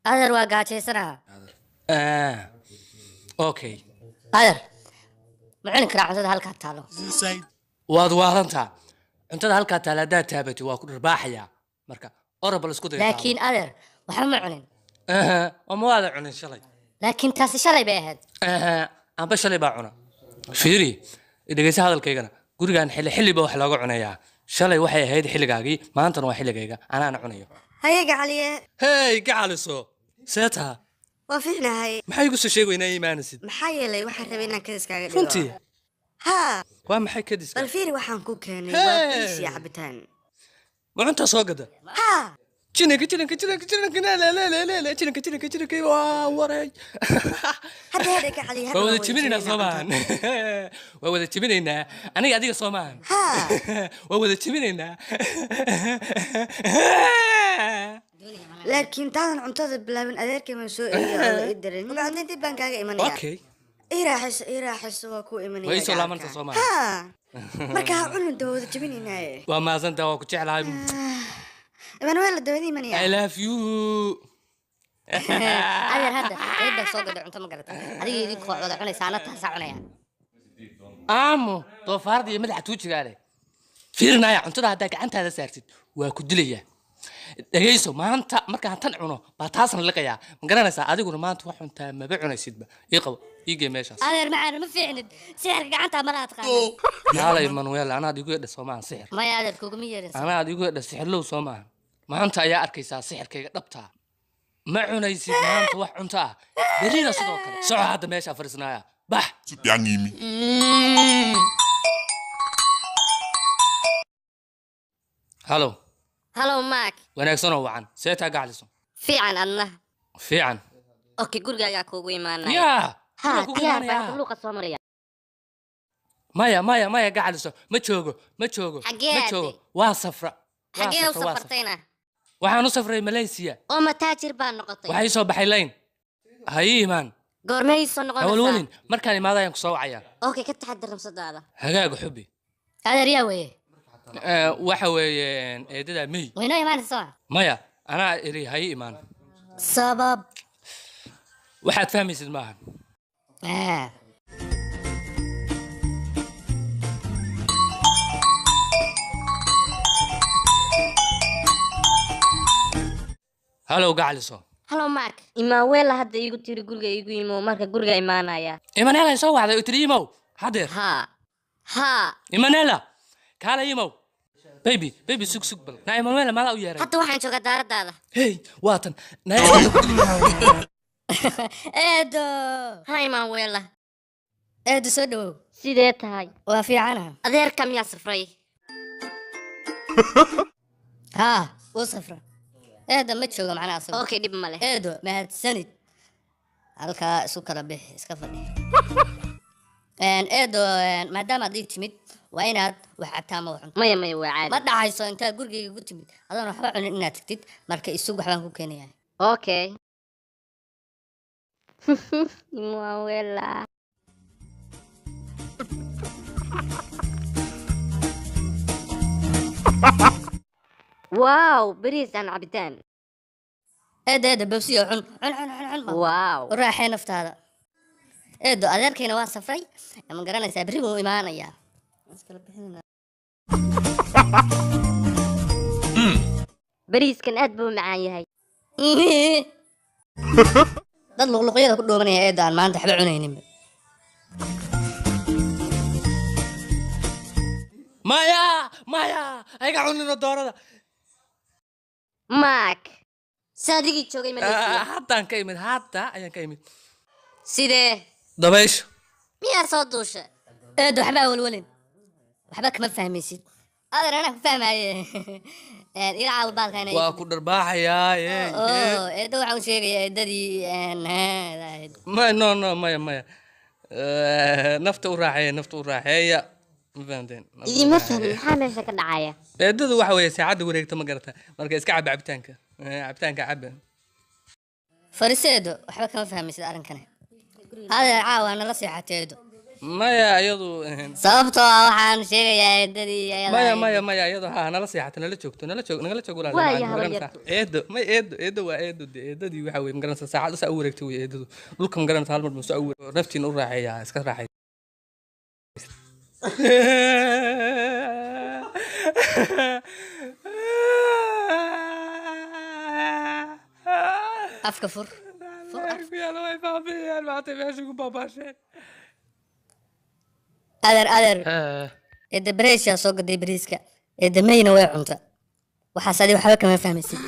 هذا واقعتي سرها اوكي هذا معلنك راح هذا هلك تالو waad waarantaa cuntada halkaa taala haddaad taabatay waa ku dharbaaxayaa marka orabal isku day لكن هذا وحنا معلن ma waada cunin shalay لكن تاسي شلي بيهد amba shalay baa cuna fiiri dhegeysa hadalkaygana gurigaan xilliba wax looga cunayaa shalay waxay ahayd xilligaagii maantana waa xilligayga anaana cunayo هيا علي hey gacaliso seeta وافقنا هاي maxay igu soo sheegaynaa iimaanisid محايلة waxaan rabay inaan kadis kaaga dhigo runtii ها waa maxay kadis bal fiiri waxaan ku keenay Hey. waa biisi cabitaan ma cunta soo gada ها jinanka waa waray hadda hadda ka cali waa wada jibinaynaa soo maahan waa wada jibinaynaa aniga adiga soo maahan ها waa wada jibinaynaa laakiin taadan cuntada bilaabin adeerkay ma soo eeyo oo idarin bacdin dib baan kaaga imanaya okay iraaxis waa ku imanaya way soo laamanta soo maahan ها marka ha cunin dawada jibinaynaa waa maasanta waa ku jeclahay Emmanuel dawada imanaya I love you هذا يبدأ سوق أنت ما قرأت هذه يديك وضع عنا سانتها سعناها amo doofaarda iyo madaxa tuujigaale fiirnaya cuntada haddaa gacantaada saartid waa ku dilaya dhageyso maanta markaan tan cuno baa taasna liqayaa ma garanaysaa adiguna maanta wax cuntaa maba cunaysidba ii qabo ii gee meeshaas هذا معنا ما في عند سحر قعنتها مرات قال yaalay manuel anaad igu yedha soo maahan sixir ما يقدر كوكمية anaad igu yedha sixirlow soo maahan maanta ayaa arkaysaa sixirkayga dhabtaa ma cunaysid maanta wax cunto ah berina sidoo kale soco hadda meeshaa fariisnaaya bax halo هلو ماك wanaagsanoo wacan seetaa gacliso في عن الله fiican أوكي قرقا يا كوكوي معنا yaa ها kugu يا imaanayaa. بعد لوقا سومريا maya gacaliso ma joogo Xagee ma joogo waa safra حقين وسفرتينا waxaan u safray malaysia وما تاجر بان نقطي waxay soo baxay layn hayi imaan قورمي صنقون hawlwelin markaan imaado ayaan ku soo wacayaa أوكي كتحضر مصدق هذا hagaaga xubi هذا رياوي waxa weeye eedada may وينو يمان الساعة maya anaa iri hayi imaan سبب waxaad fahmaysid maahan halow gacaliso هلو ماك إما ويلا هذا يقول تيري قرقا يقول يمو ماركا قرقا إيمانا يا imanela soo wacday oo tiri imow hadeer ها imanela kaala imow baby sug bal naa imanuela maadaa u yeeray حتى واحد شوكا دار هذا hey waatan إيدو هاي ما ويلا إيدو سودو سيديت هاي وفي عنها أذير كم يا صفري ها وصفرة إيدو ما تشوقه معنا صفر أوكي دي بماله إيدو ما هتسند هلكا سكر به اسكفني إيدو ما دام أديك تمد ويناد وحبتها موحن مية وعاد ما دعيسو انت غورغي ugu timid adana waxba cunin inaad tagtid marka isugu waxbaan ku keenayaa okay Imuela واو بريز عن عبدان ايه ببسيو عن واو رايحي نفط هذا ايه adeerkayna waa safray ma garanaysaa bari buu imaanayaa bariiskan aad buu macaan yahay dad luqluqyada ku dhoobanaya eedaan maanta waxba cunaynin maya ayga cunino doorada maak saadigii joogay Malaysia haddaan ka imid hadda ayaan ka imid sidee dabaysho miyaa soo duusha eed waxba walwalin waxba kama fahmaysid adeer anaa ku fahmaaye ila caawi baalkayna waa ku dharbaaxayaa eedda waxaan u sheegayaa eedadii no maya nafta u raaxeeya ma fahanteen idima fahmin maxaa meesha ka dhacaya eedadu waxa weeye saacadda wareegta ma garata marka iska caba cabitaanka caba fariiseedo waxba kama fahmaysid arrinkani adeer caawa nala seexateedo maya iyadu sababtoo ah waxaan sheegayaa eedadii maya iyadu ha nala seexato nala joogto nala joog eedo eedo waa eedadii waxa weeye magaranaysa saacad saa u wareegtay wey eedadu dhulka magaranaysa hal mar buu saa u wareegay naftiin u raaxeeyaa iska raaxay afka fur adeer eedda bareeshaa soo gaday bariiska eedda mayna way cunta waxaas adi waxba kama fahmaysid